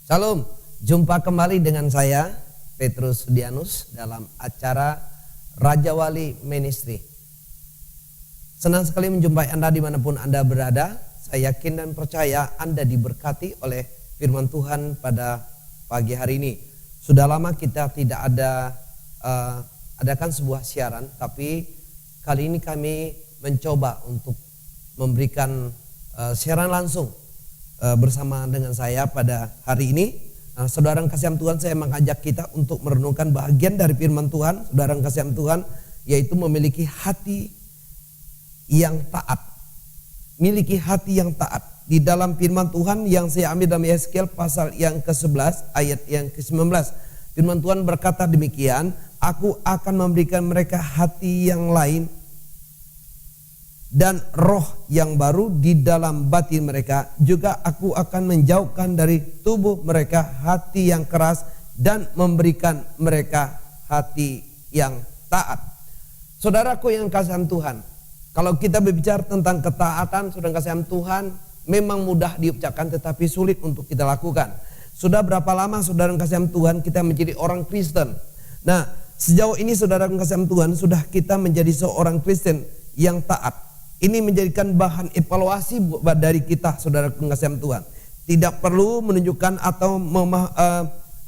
Shalom, jumpa kembali dengan saya Petrus Dianus dalam acara Raja Wali Ministry. Senang sekali menjumpai Anda dimanapun Anda berada. Saya yakin dan percaya Anda diberkati oleh firman Tuhan pada pagi hari ini. Sudah lama kita tidak adakan sebuah siaran, tapi kali ini kami mencoba untuk memberikan siaran langsung bersama dengan saya pada hari ini. Saudara kasihan Tuhan, saya mengajak kita untuk merenungkan bagian dari firman Tuhan. Saudara kasihan Tuhan, yaitu memiliki hati yang taat. Miliki hati yang taat. Di dalam firman Tuhan yang saya ambil dalam Yeskiel pasal yang ke-11 ayat yang ke-19. Firman Tuhan berkata demikian, aku akan memberikan mereka hati yang lain dan roh yang baru di dalam batin mereka. Juga aku akan menjauhkan dari tubuh mereka hati yang keras dan memberikan mereka hati yang taat. Saudaraku yang kasihan Tuhan, kalau kita berbicara tentang ketaatan, saudara kasihan Tuhan, memang mudah diucapkan tetapi sulit untuk kita lakukan. Sudah berapa lama saudara kasihan Tuhan kita menjadi orang Kristen? Nah, sejauh ini saudara kasihan Tuhan, sudah kita menjadi seorang Kristen yang taat. Ini menjadikan bahan evaluasi dari kita, saudara kasihan Tuhan. Tidak perlu menunjukkan atau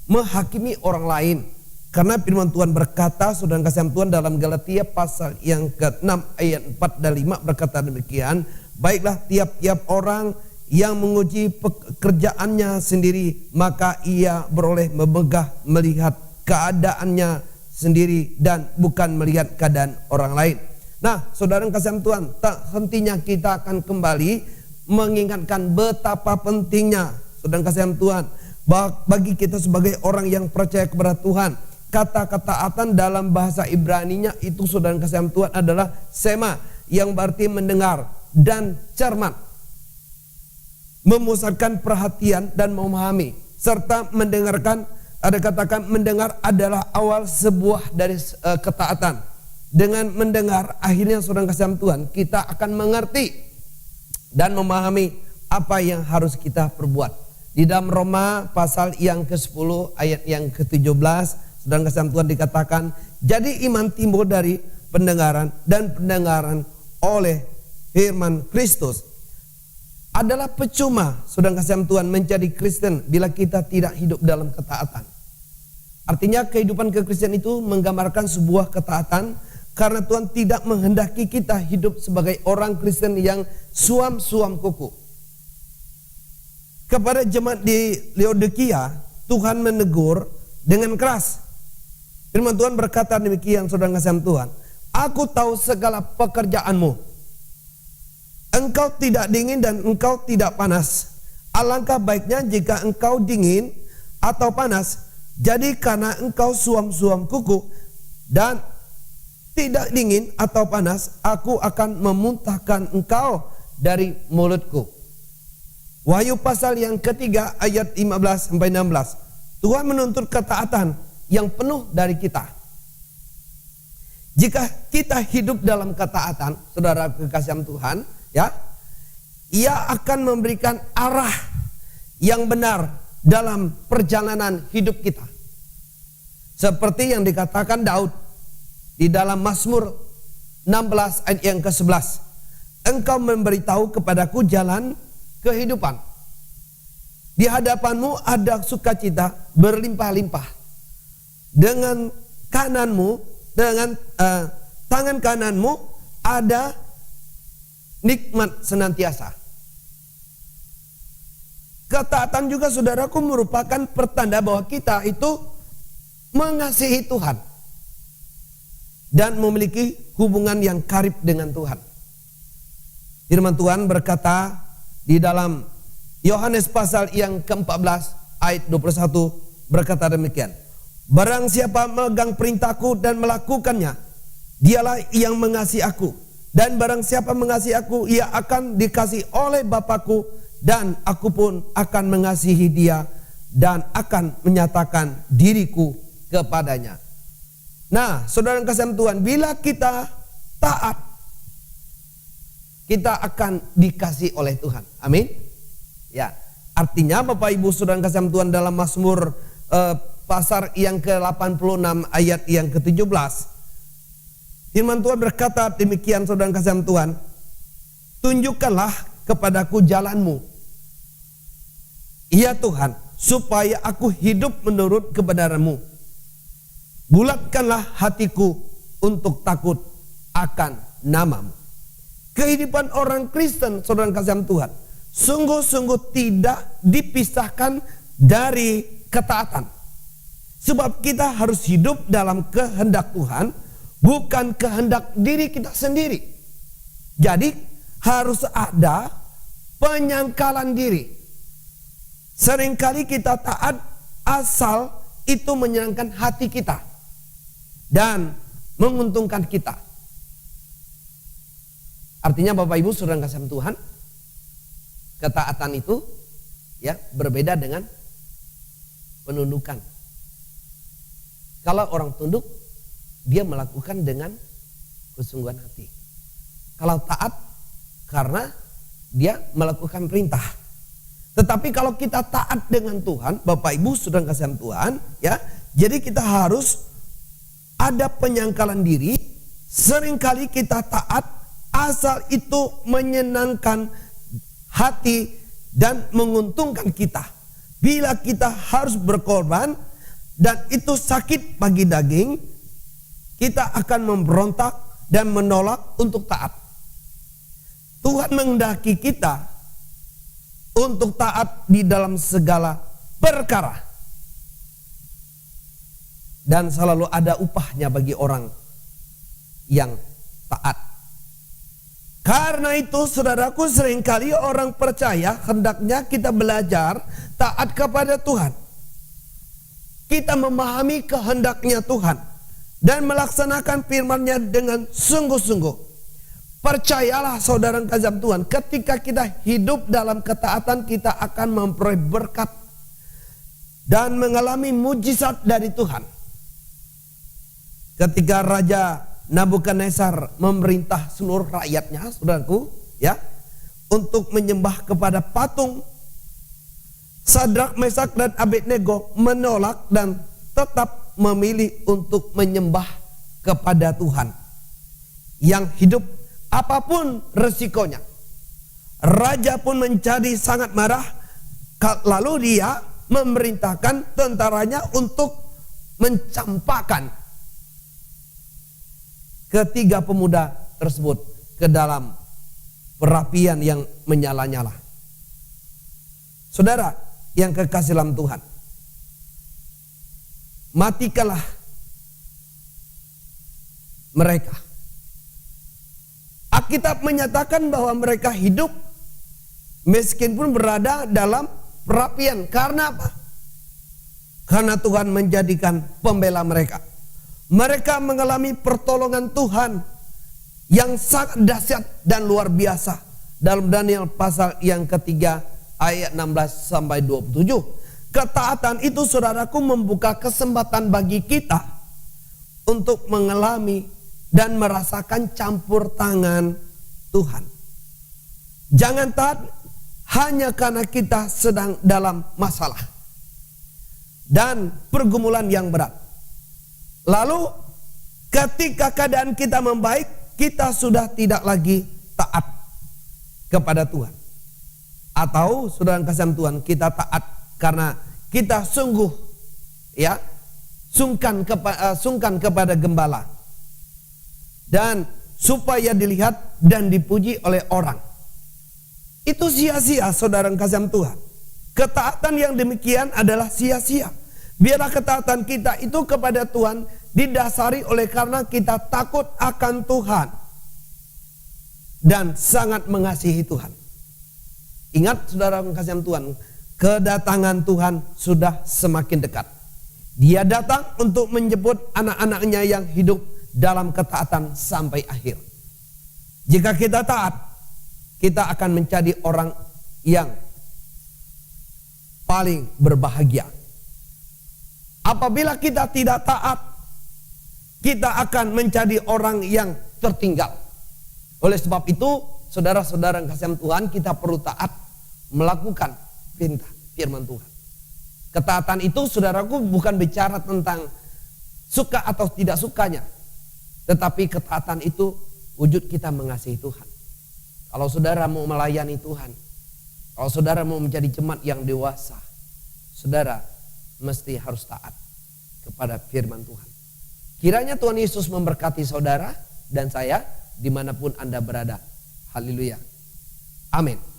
menghakimi orang lain. Karena firman Tuhan berkata, saudara kasihan Tuhan, dalam Galatia pasal yang ke-6 ayat 4 dan 5 berkata demikian. Baiklah, tiap-tiap orang yang menguji pekerjaannya sendiri, maka ia beroleh melihat keadaannya sendiri dan bukan melihat keadaan orang lain. Nah, saudara kasihan Tuhan, tak hentinya kita akan kembali mengingatkan betapa pentingnya, saudara kasihan Tuhan, bagi kita sebagai orang yang percaya kepada Tuhan. Kata ketaatan dalam bahasa Ibraninya itu, saudara kasihan Tuhan, adalah sema, yang berarti mendengar dan cermat, memusatkan perhatian dan memahami, serta mendengarkan. Ada katakan mendengar adalah awal sebuah dari ketaatan. Dengan mendengar, akhirnya saudara kasihan Tuhan, kita akan mengerti dan memahami apa yang harus kita perbuat. Di dalam Roma pasal yang ke-10 ayat yang ke-17, saudara kasihan Tuhan dikatakan, jadi iman timbul dari pendengaran dan pendengaran oleh firman Kristus. Adalah percuma saudara kasihan Tuhan menjadi Kristen bila kita tidak hidup dalam ketaatan. Artinya kehidupan kekristenan itu menggambarkan sebuah ketaatan. Karena Tuhan tidak menghendaki kita hidup sebagai orang Kristen yang suam-suam kuku. Kepada jemaat di Laodikia, Tuhan menegur dengan keras. Firman Tuhan berkata demikian, saudara kasihan Tuhan. Aku tahu segala pekerjaanmu. Engkau tidak dingin dan engkau tidak panas. Alangkah baiknya jika engkau dingin atau panas. Jadi karena engkau suam-suam kuku dan tidak dingin atau panas, aku akan memuntahkan engkau dari mulutku. Wahyu pasal yang ketiga ayat 15 sampai 16. Tuhan menuntut ketaatan yang penuh dari kita. Jika kita hidup dalam ketaatan, saudara kekasihan Tuhan, ya, Ia akan memberikan arah yang benar dalam perjalanan hidup kita. Seperti yang dikatakan Daud di dalam Mazmur 16 ayat yang ke-11. Engkau memberitahu kepadaku jalan kehidupan. Di hadapanmu ada sukacita berlimpah-limpah. Dengan kananmu, dengan tangan kananmu ada nikmat senantiasa. Ketaatan juga saudaraku merupakan pertanda bahwa kita itu mengasihi Tuhan dan memiliki hubungan yang karib dengan Tuhan. Firman Tuhan berkata di dalam Yohanes pasal yang ke-14 ayat 21 berkata demikian. Barang siapa memegang perintahku dan melakukannya, dialah yang mengasihi aku. Dan barang siapa mengasihi aku, ia akan dikasihi oleh Bapa-Ku, dan aku pun akan mengasihi dia dan akan menyatakan diriku kepadanya. Nah, saudara kasihan Tuhan, bila kita taat, kita akan dikasih oleh Tuhan. Amin. Ya, Artinya Bapak Ibu Saudara kasih Tuhan, dalam Mazmur pasar yang ke-86 ayat yang ke-17, firman Tuhan berkata demikian, saudara kasih Tuhan, tunjukkanlah kepadaku jalanmu, ya Tuhan, supaya aku hidup menurut kebenaran-Mu. Bulatkanlah hatiku untuk takut akan nama-Mu. Kehidupan orang Kristen, saudara kasih Tuhan, sungguh-sungguh tidak dipisahkan dari ketaatan. Sebab kita harus hidup dalam kehendak Tuhan, bukan kehendak diri kita sendiri. Jadi harus ada penyangkalan diri. Seringkali kita taat asal itu menyenangkan hati kita dan menguntungkan kita. Artinya Bapak Ibu Saudara kasih Tuhan, ketaatan itu ya berbeda dengan penundukan. Kalau orang tunduk, dia melakukan dengan kesungguhan hati. Kalau taat, karena dia melakukan perintah. Tetapi kalau kita taat dengan Tuhan, Bapak Ibu Saudara kasih Tuhan, ya, jadi kita harus ada penyangkalan diri. Seringkali kita taat asal itu menyenangkan hati dan menguntungkan kita. Bila kita harus berkorban dan itu sakit bagi daging, kita akan memberontak dan menolak untuk taat. Tuhan menghendaki kita untuk taat di dalam segala perkara. Dan selalu ada upahnya bagi orang yang taat. Karena itu saudaraku, seringkali orang percaya hendaknya kita belajar taat kepada Tuhan. Kita memahami kehendaknya Tuhan dan melaksanakan firman-Nya dengan sungguh-sungguh. Percayalah saudara kasih Tuhan, ketika kita hidup dalam ketaatan, kita akan memperoleh berkat dan mengalami mujizat dari Tuhan. Ketika Raja Nabukadnezar memerintah seluruh rakyatnya, saudaraku, ya, untuk menyembah kepada patung, Sadrak, Mesak, dan Abednego menolak dan tetap memilih untuk menyembah kepada Tuhan yang hidup apapun resikonya. Raja pun menjadi sangat marah, lalu dia memerintahkan tentaranya untuk mencampakkan ketiga pemuda tersebut ke dalam perapian yang menyala-nyala. Saudara yang kekasih dalam Tuhan, matikanlah mereka. Alkitab menyatakan bahwa mereka hidup meskipun berada dalam perapian. Karena apa? Karena Tuhan menjadikan pembela mereka. Mereka mengalami pertolongan Tuhan yang sangat dahsyat dan luar biasa. Dalam Daniel pasal yang ketiga ayat 16 sampai 27. Ketaatan itu saudaraku membuka kesempatan bagi kita untuk mengalami dan merasakan campur tangan Tuhan. Jangan taat hanya karena kita sedang dalam masalah dan pergumulan yang berat. Lalu ketika keadaan kita membaik, kita sudah tidak lagi taat kepada Tuhan. Atau saudara kasih Tuhan, kita taat karena kita sungguh ya sungkan kepada gembala dan supaya dilihat dan dipuji oleh orang. Itu sia-sia saudara kasih Tuhan. Ketaatan yang demikian adalah sia-sia. Biarlah ketaatan kita itu kepada Tuhan didasari oleh karena kita takut akan Tuhan dan sangat mengasihi Tuhan. Ingat saudara kasih Tuhan, kedatangan Tuhan sudah semakin dekat. Dia datang untuk menjemput anak-anaknya yang hidup dalam ketaatan sampai akhir. Jika kita taat, kita akan menjadi orang yang paling berbahagia. Apabila kita tidak taat, kita akan menjadi orang yang tertinggal. Oleh sebab itu, saudara-saudara yang kasih Tuhan, kita perlu taat melakukan perintah. firman Tuhan. Ketaatan itu saudaraku bukan bicara tentang suka atau tidak sukanya. Tetapi ketaatan itu wujud kita mengasihi Tuhan. Kalau saudara mau melayani Tuhan, kalau saudara mau menjadi jemaat yang dewasa, saudara mesti harus taat kepada firman Tuhan. Kiranya Tuhan Yesus memberkati saudara dan saya dimanapun Anda berada. Haleluya. Amin.